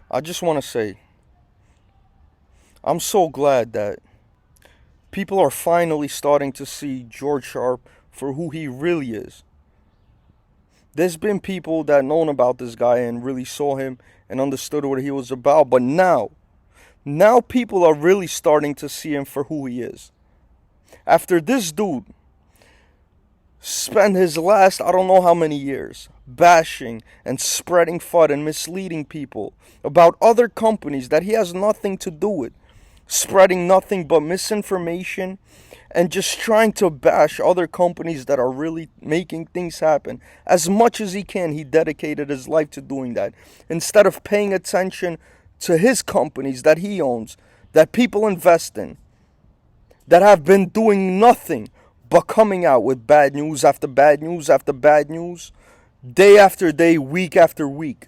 I just want to say, I'm so glad that people are finally starting to see George Sharp for who he really is. There's been people that known about this guy and really saw him and understood what he was about, but now people are really starting to see him for who he is. After this dude spent his last I don't know how many years bashing and spreading FUD and misleading people about other companies that he has nothing to do with, spreading nothing but misinformation and just trying to bash other companies that are really making things happen. As much as he can, he dedicated his life to doing that. Instead of paying attention to his companies that he owns, that people invest in, that have been doing nothing but coming out with bad news after bad news after bad news, day after day, week after week.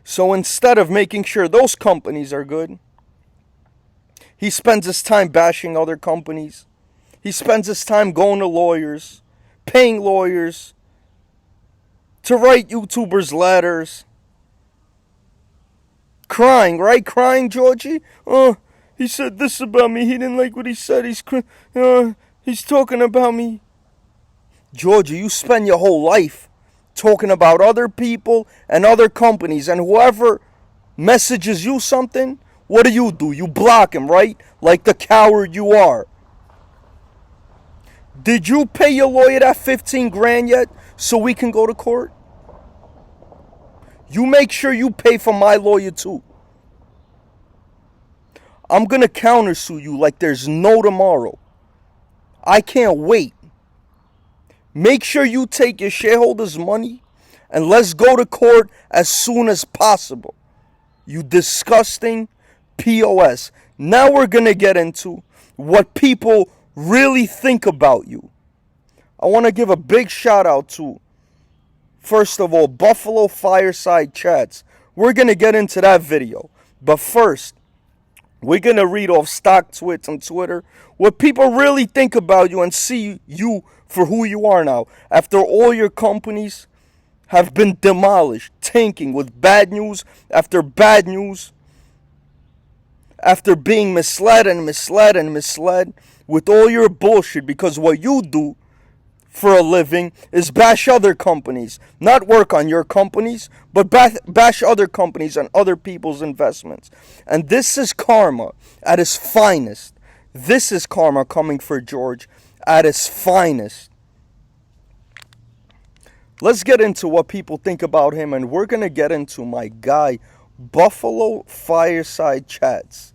So instead of making sure those companies are good, he spends his time bashing other companies. He spends his time going to lawyers, paying lawyers to write YouTubers letters. Crying, right? Crying, Georgie? He said this about me. He didn't like what he said. He's talking about me. Georgie, you spend your whole life talking about other people and other companies, and whoever messages you something, what do? You block him, right? Like the coward you are. Did you pay your lawyer that 15 grand yet so we can go to court? You make sure you pay for my lawyer too. I'm going to countersue you like there's no tomorrow. I can't wait. Make sure you take your shareholders' money and let's go to court as soon as possible. You disgusting POS. Now we're going to get into what people really think about you. I want to give a big shout out to, first of all, Buffalo Fireside Chats. We're going to get into that video. But first, we're going to read off Stocktwits on Twitter what people really think about you and see you for who you are now. After all your companies have been demolished, tanking with bad news after bad news, after being misled and misled and misled with all your bullshit, because what you do for a living is bash other companies, not work on your companies, but bash other companies and other people's investments. And this is karma at its finest. This is karma coming for George at its finest. Let's get into what people think about him, and we're going to get into my guy, Buffalo Fireside Chats.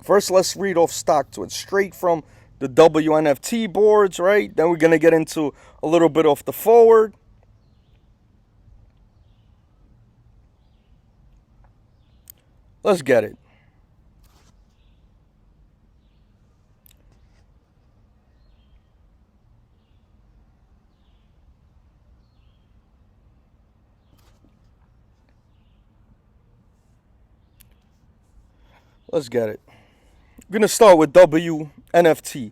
First, let's read off Stocktwits straight from the Wnft boards, right? Then we're going to get into a little bit of the forward. Let's get it. Let's get it. I'm going to start with Wnft.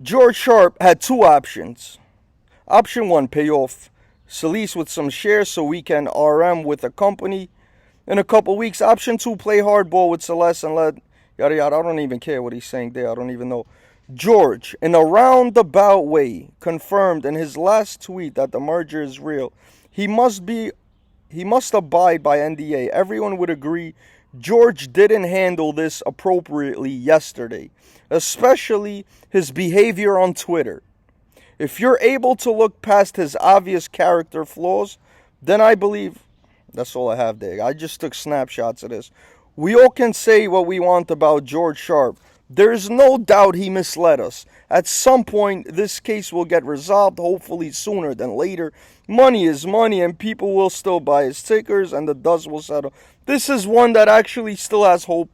George Sharp had two options. Option one, pay off Celeste with some shares so we can RM with a company in a couple weeks. Option two, play hardball with Celeste and let yada yada. I don't even care what he's saying there. I don't even know. George, in a roundabout way, confirmed in his last tweet that the merger is real. He must abide by NDA. Everyone would agree George didn't handle this appropriately yesterday, especially his behavior on Twitter. If you're able to look past his obvious character flaws, then I believe that's all I have there. I just took snapshots of this. We all can say what we want about George Sharp. There is no doubt he misled us. At some point, this case will get resolved, hopefully sooner than later. Money is money, and people will still buy his tickers, and the dust will settle. This is one that actually still has hope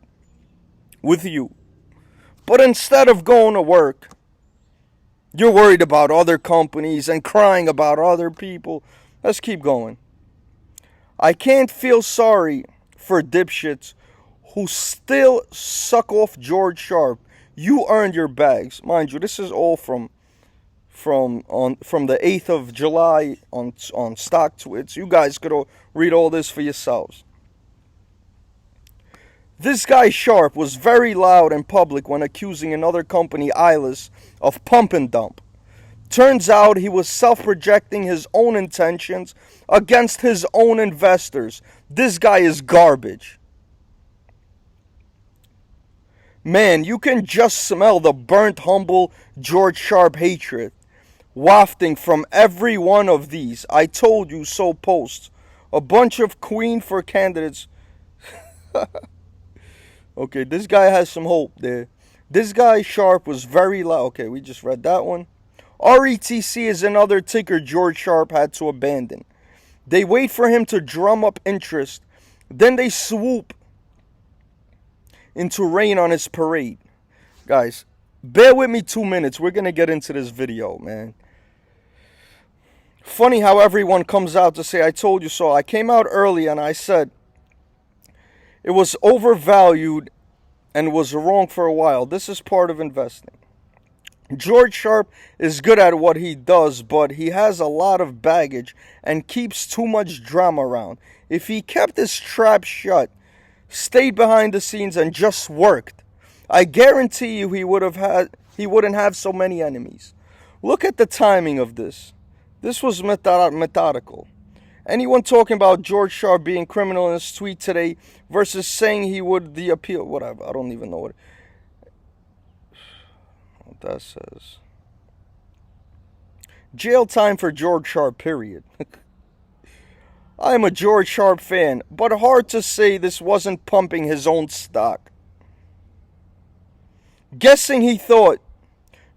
with you. But instead of going to work, you're worried about other companies and crying about other people. Let's keep going. I can't feel sorry for dipshits who still suck off George Sharp. You earned your bags. Mind you, this is all from from the 8th of July on Stocktwits. You guys could read all this for yourselves. This guy Sharp was very loud in public when accusing another company, Eyeless, of pump and dump. Turns out he was self-projecting his own intentions against his own investors. This guy is garbage. Man, you can just smell the burnt, humble George Sharp hatred wafting from every one of these "I told you so" posts. A bunch of Queen for candidates. Okay, this guy has some hope there. This guy Sharp was very loud. Okay, we just read that one. RETC is another ticker George Sharp had to abandon. They wait for him to drum up interest, then they swoop into rain on his parade. Guys, bear with me 2 minutes. We're going to get into this video, man. Funny how everyone comes out to say, "I told you so." I came out early and I said it was overvalued and was wrong for a while. This is part of investing. George Sharp is good at what he does, but he has a lot of baggage and keeps too much drama around. If he kept his trap shut, stayed behind the scenes and just worked, I guarantee you he wouldn't have so many enemies. Look at the timing of this. This was methodical. Anyone talking about George Sharp being criminal in his tweet today versus saying he would the appeal, whatever. I don't even know what that says. Jail time for George Sharp, period. I am a George Sharp fan, but hard to say this wasn't pumping his own stock. Guessing he thought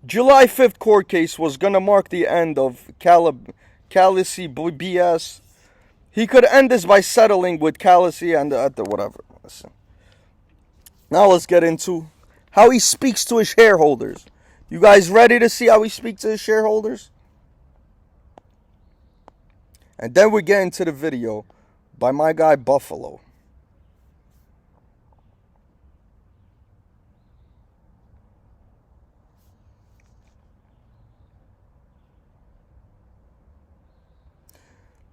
July 5th court case was going to mark the end of Gvsi BS. He could end this by settling with Gvsi and the whatever. Listen. Now let's get into how he speaks to his shareholders. You guys ready to see how he speaks to his shareholders? And then we get into the video by my guy Buffalo.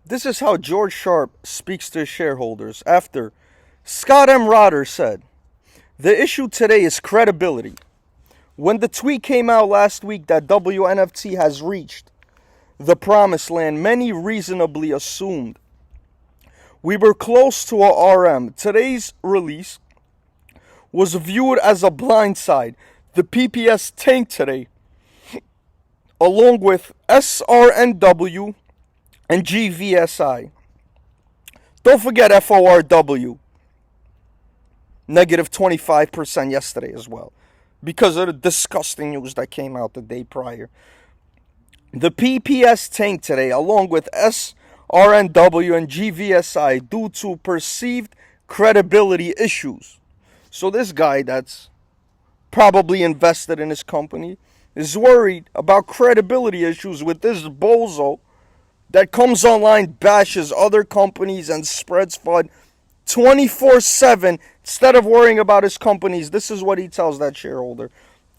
This is how George Sharp speaks to his shareholders after Scott M. Rotter said, "The issue today is credibility. When the tweet came out last week that Wnft has reached the promised land, many reasonably assumed we were close to a RM. Today's release was viewed as a blindside. The PPS tanked today, along with Srnw and Gvsi. Don't forget FORW, negative 25% yesterday as well, because of the disgusting news that came out the day prior. The PPS tanked today, along with Srnw and Gvsi, due to perceived credibility issues." So this guy that's probably invested in his company is worried about credibility issues with this bozo that comes online, bashes other companies, and spreads FUD 24/7 instead of worrying about his companies. This is what he tells that shareholder: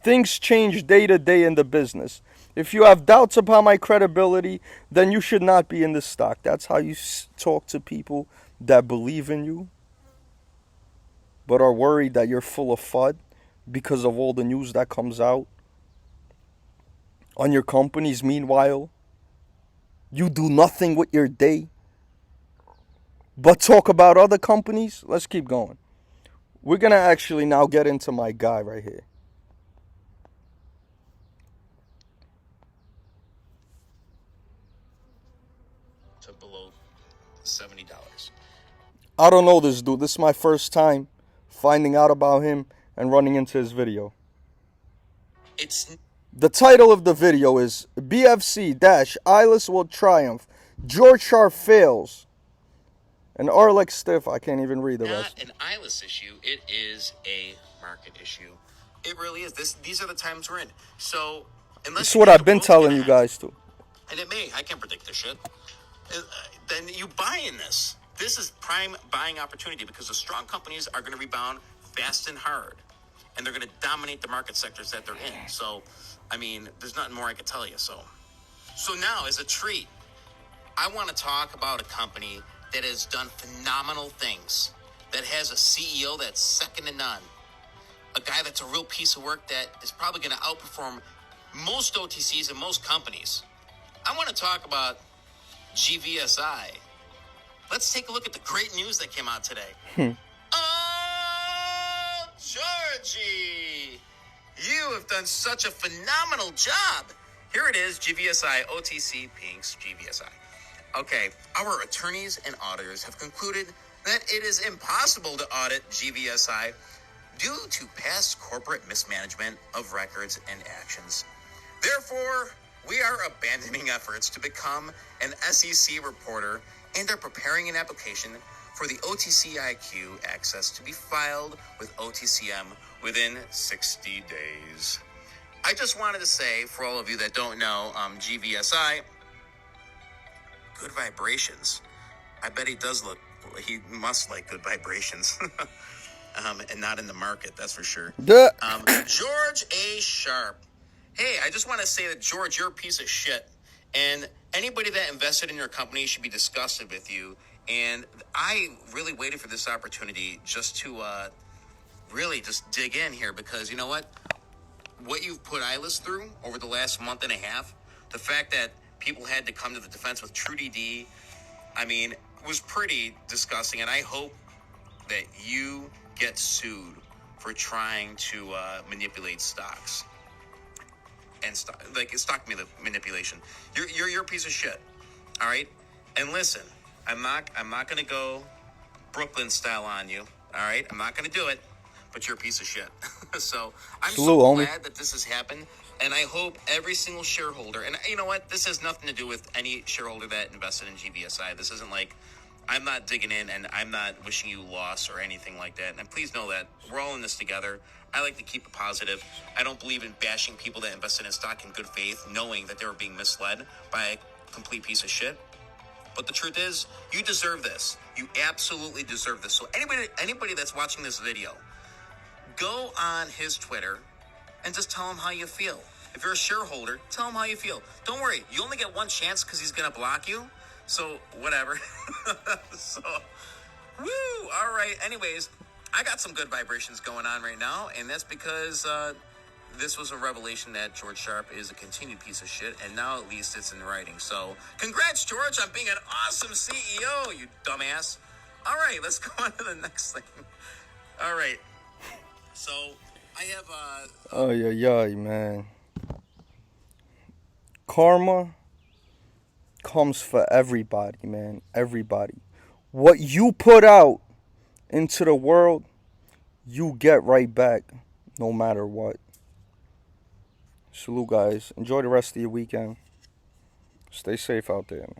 "Things change day to day in the business. If you have doubts about my credibility, then you should not be in this stock." That's how you talk to people that believe in you, but are worried that you're full of FUD because of all the news that comes out on your companies. Meanwhile, you do nothing with your day but talk about other companies. Let's keep going. We're going to actually now get into my guy right here. To below $70. I don't know this dude. This is my first time finding out about him and running into his video. The title of the video is BFC-Eyeless will triumph. George Sharp fails. And Arlex Stiff, I can't even read the rest. Not an eyeless issue. It is a market issue. It really is. These are the times we're in. So, unless this is what I've been telling you guys too. And it may. I can't predict this shit. Then you buy in this. This is prime buying opportunity because the strong companies are going to rebound fast and hard. And they're going to dominate the market sectors that they're in. So, I mean, there's nothing more I can tell you. So, So now, as a treat, I want to talk about a company that has done phenomenal things, that has a CEO that's second to none, a guy that's a real piece of work that is probably going to outperform most OTCs and most companies. I want to talk about GVSI. Let's take a look at the great news that came out today. Oh, Georgie! You have done such a phenomenal job. Here it is, GVSI, OTC, Pinks, GVSI. Okay, our attorneys and auditors have concluded that it is impossible to audit GVSI due to past corporate mismanagement of records and actions. Therefore, we are abandoning efforts to become an SEC reporter and are preparing an application for the OTCIQ access to be filed with OTCM within 60 days. I just wanted to say, for all of you that don't know, GVSI, good vibrations. I bet he must like good vibrations. And not in the market, that's for sure. George A. Sharp. Hey, I just want to say that, George, you're a piece of shit. And anybody that invested in your company should be disgusted with you. And I really waited for this opportunity just to really just dig in here, because you know what? What you've put Eyeless through over the last month and a half, the fact that people had to come to the defense with TrueDD, I mean, was pretty disgusting. And I hope that you get sued for trying to manipulate stocks and stock manipulation. You're a piece of shit. All right. And listen, I'm not gonna go Brooklyn style on you. All right. I'm not gonna do it. But you're a piece of shit. So I'm so glad that this has happened. And I hope every single shareholder, and you know what? This has nothing to do with any shareholder that invested in GVSI. This isn't like, I'm not digging in and I'm not wishing you loss or anything like that. And please know that we're all in this together. I like to keep it positive. I don't believe in bashing people that invested in stock in good faith, knowing that they were being misled by a complete piece of shit. But the truth is, you deserve this. You absolutely deserve this. So anybody that's watching this video, go on his Twitter and just tell him how you feel. If you're a shareholder, tell him how you feel. Don't worry, you only get one chance because he's going to block you. So, whatever. So, woo! All right. Anyways, I got some good vibrations going on right now, and that's because this was a revelation that George Sharp is a continued piece of shit, and now at least it's in writing. So, congrats, George, on being an awesome CEO, you dumbass. All right, let's go on to the next thing. All right. So, I have... Oh, yeah, man. Karma comes for everybody, man. Everybody. What you put out into the world, you get right back, no matter what. Salute, guys. Enjoy the rest of your weekend. Stay safe out there, man.